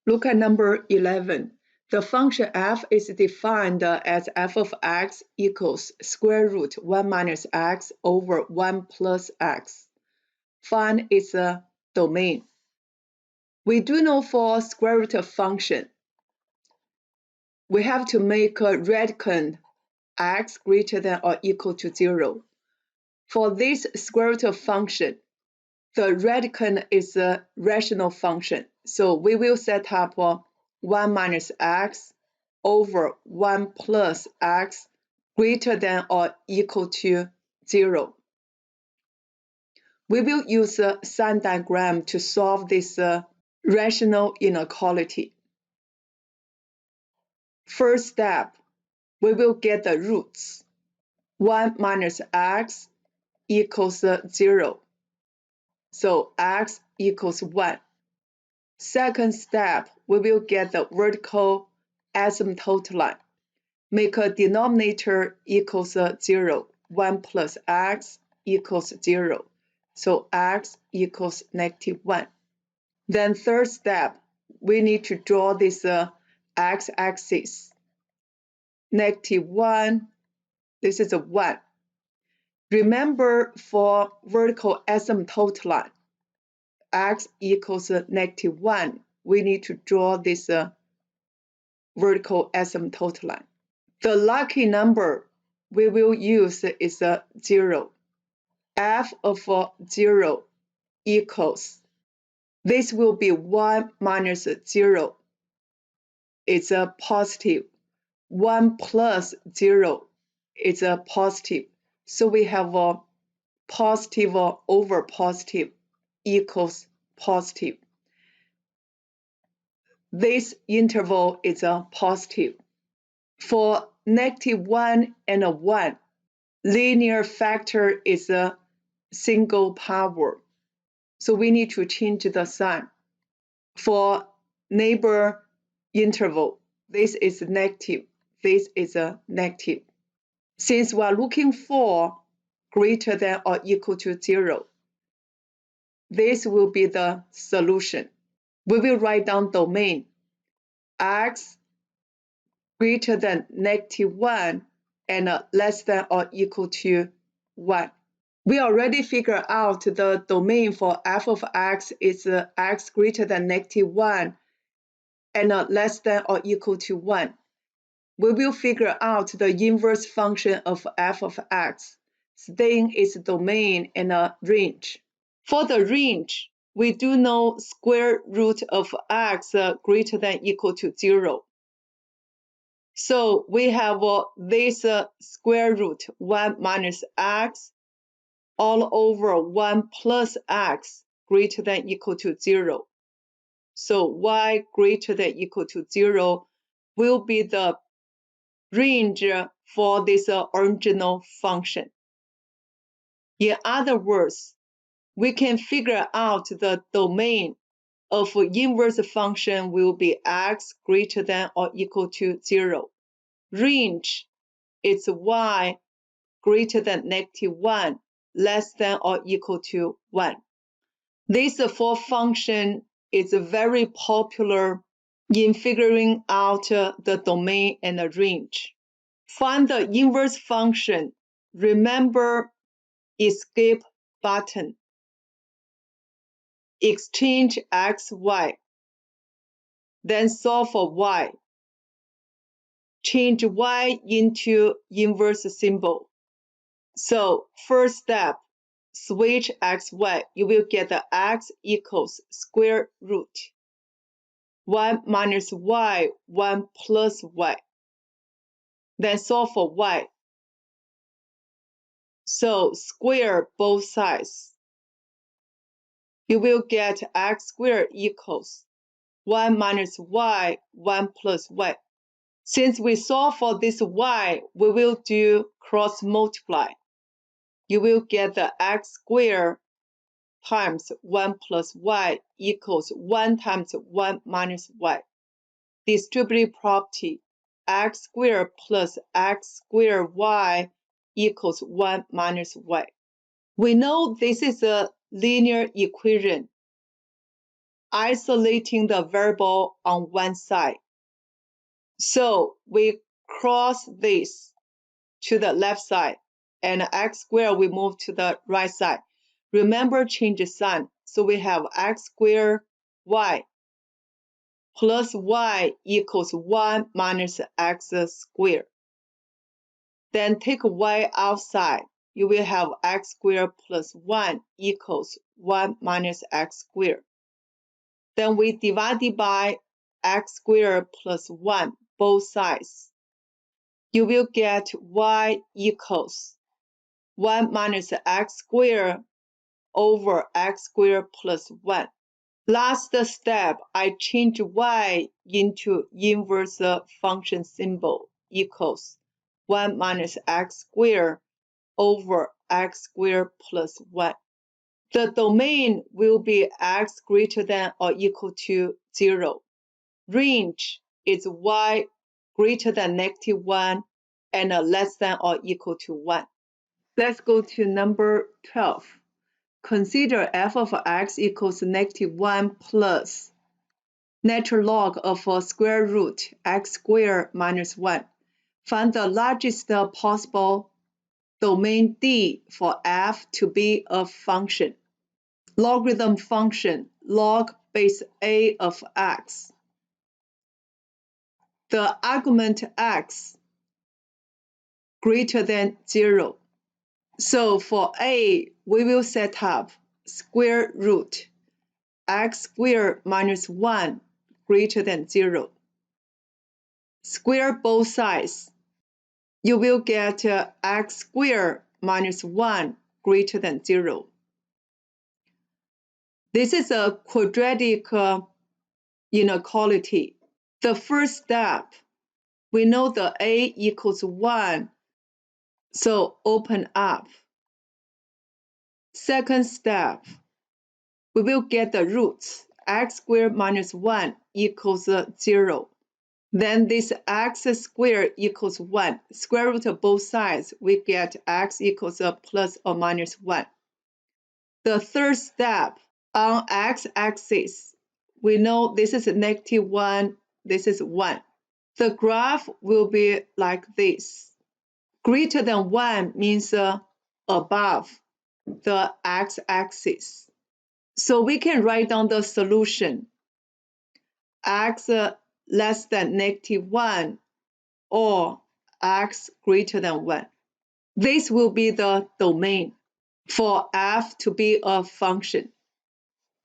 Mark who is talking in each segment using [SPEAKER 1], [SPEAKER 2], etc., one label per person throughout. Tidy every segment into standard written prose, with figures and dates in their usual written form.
[SPEAKER 1] Look at number 11. The function f is defined as f of x equals square root 1 minus x over 1 plus x. Find its domain. We do know for square root of function, we have to make a radicand x greater than or equal to 0. For this square root of function, the radicand is a rational function. So we will set up 1 minus x over 1 plus x greater than or equal to 0. We will use a sign diagram to solve this rational inequality. First step, we will get the roots. 1 minus x equals 0. So x equals 1. Second step, we will get the vertical asymptote line. Make a denominator equals 0. 1 plus x equals 0. So x equals -1. Then third step, we need to draw this x-axis. -1, this is a 1. Remember, for vertical asymptote line, x equals -1, we need to draw this vertical asymptote line. The lucky number we will use is 0. F of 0 equals, this will be 1 minus 0. It's a positive. 1 plus 0 is a positive. So we have a positive over positive equals positive. This interval is a positive. For -1 and a 1, linear factor is a single power. So we need to change the sign. For neighbor interval, this is negative. This is a negative. Since we are looking for greater than or equal to 0, this will be the solution. We will write down domain x greater than -1 and less than or equal to 1. We already figured out the domain for f of x is x greater than -1 and less than or equal to 1. We will figure out the inverse function of f of x, staying its domain and a range. For the range, we do know square root of x greater than equal to 0. So we have this square root 1 minus x all over 1 plus x greater than equal to 0. So y greater than equal to 0 will be the range for this original function. In other words, we can figure out the domain of inverse function will be x greater than or equal to 0. Range is y greater than -1, less than or equal to 1. This fourth function is very popular in figuring out the domain and the range. Find the inverse function. Remember escape button. Exchange x, y. Then solve for y. Change y into inverse symbol. So first step, switch x, y. You will get the x equals square root 1 minus y, 1 plus y. Then solve for y. So square both sides. You will get x squared equals 1 minus y, 1 plus y. Since we solve for this y, we will do cross multiply. You will get the x squared times 1 plus y equals 1 times 1 minus y. Distributive property, x squared plus x squared y equals 1 minus y. We know this is a linear equation. isolating the variable on one side. So we cross this to the left side, and x squared we move to the right side. Remember, change the sign. So we have x squared y plus y equals 1 minus x squared. Then take y outside. You will have x squared plus 1 equals 1 minus x squared. Then we divide it by x squared plus 1, both sides. You will get y equals 1 minus x squared over x squared plus 1. Last step, I change y into inverse function symbol equals 1 minus x squared over x squared plus 1. The domain will be x greater than or equal to 0. Range is y greater than -1 and less than or equal to 1. Let's go to number 12. Consider f of x equals -1 plus natural log of a square root x squared minus 1. Find the largest possible domain D for f to be a function. Logarithm function log base a of x. The argument x greater than 0. So for a, we will set up square root x squared minus 1 greater than 0. Square both sides. You will get x squared minus 1 greater than 0. This is a quadratic inequality. The first step, we know the a equals 1, so open up. Second step, we will get the roots. X squared minus 1 equals 0. Then this x squared equals 1. Square root of both sides, we get x equals plus or minus 1. The third step, on x-axis, we know this is -1, this is 1. The graph will be like this. Greater than 1 means above the x-axis. So we can write down the solution. X less than -1 or x greater than 1. This will be the domain for f to be a function.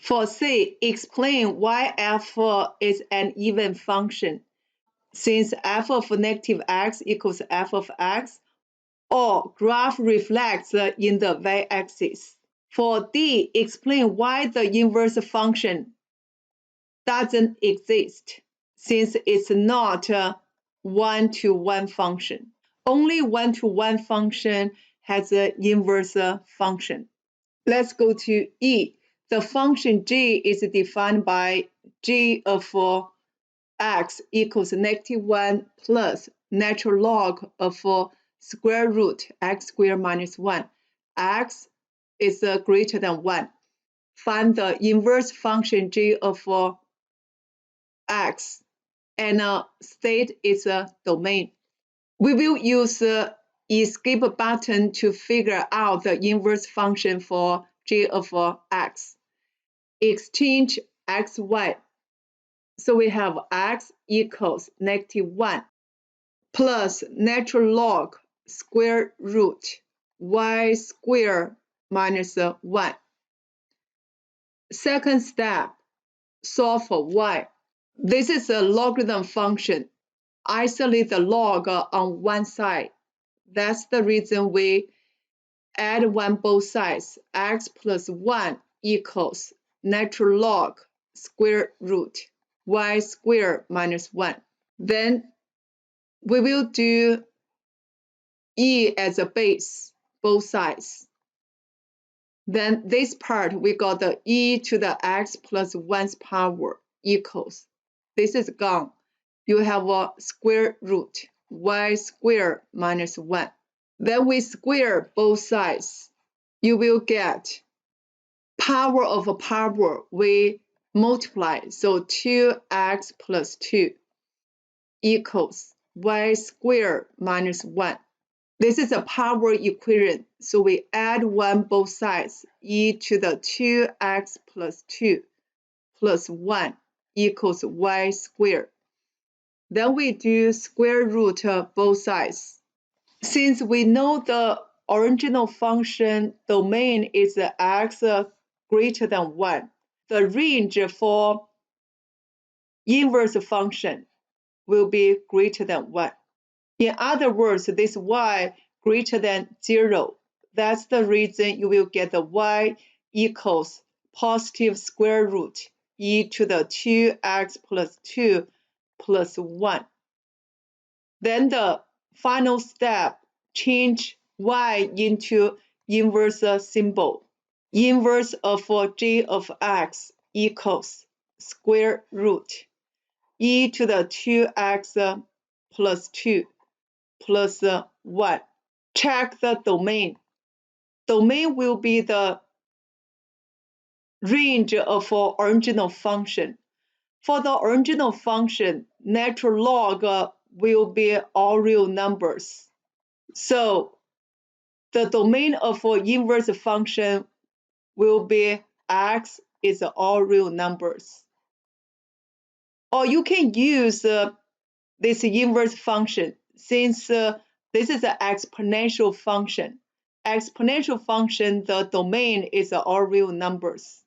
[SPEAKER 1] For C, explain why f is an even function, since f of -x equals f of x, or graph reflects in the y-axis. For D, explain why the inverse function doesn't exist, since it's not a one-to-one function. Only one-to-one function has an inverse function. Let's go to E. The function g is defined by g of x equals -1 plus natural log of square root x squared minus 1. X is greater than 1. Find the inverse function g of x and state its domain. We will use escape button to figure out the inverse function for g of x. Exchange x, y. So we have x equals -1 plus natural log square root y squared minus 1. Second step, solve for y. This is a logarithm function. Isolate the log on one side. That's the reason we add 1 both sides. X plus 1 equals natural log square root y squared minus 1. Then we will do e as a base, both sides. Then this part, we got the e to the x plus 1's power equals. This is gone. You have a square root y squared minus 1. Then we square both sides. You will get power of a power. We multiply. So 2x plus 2 equals y squared minus 1. This is a power equation, so we add 1 both sides. E to the 2x plus 2 plus 1 equals y squared. Then we do square root of both sides. Since we know the original function domain is x greater than 1, the range for inverse function will be greater than 1. In other words, this y greater than 0. That's the reason you will get the y equals positive square root e to the 2x plus 2 plus 1. Then the final step, change y into inverse symbol. Inverse of j of x equals square root e to the 2x plus 2 plus 1. Check the domain. Domain will be the range of original function. For the original function, natural log will be all real numbers. So the domain of inverse function will be x is all real numbers. Or you can use this inverse function since this is an exponential function. Exponential function, the domain is all real numbers.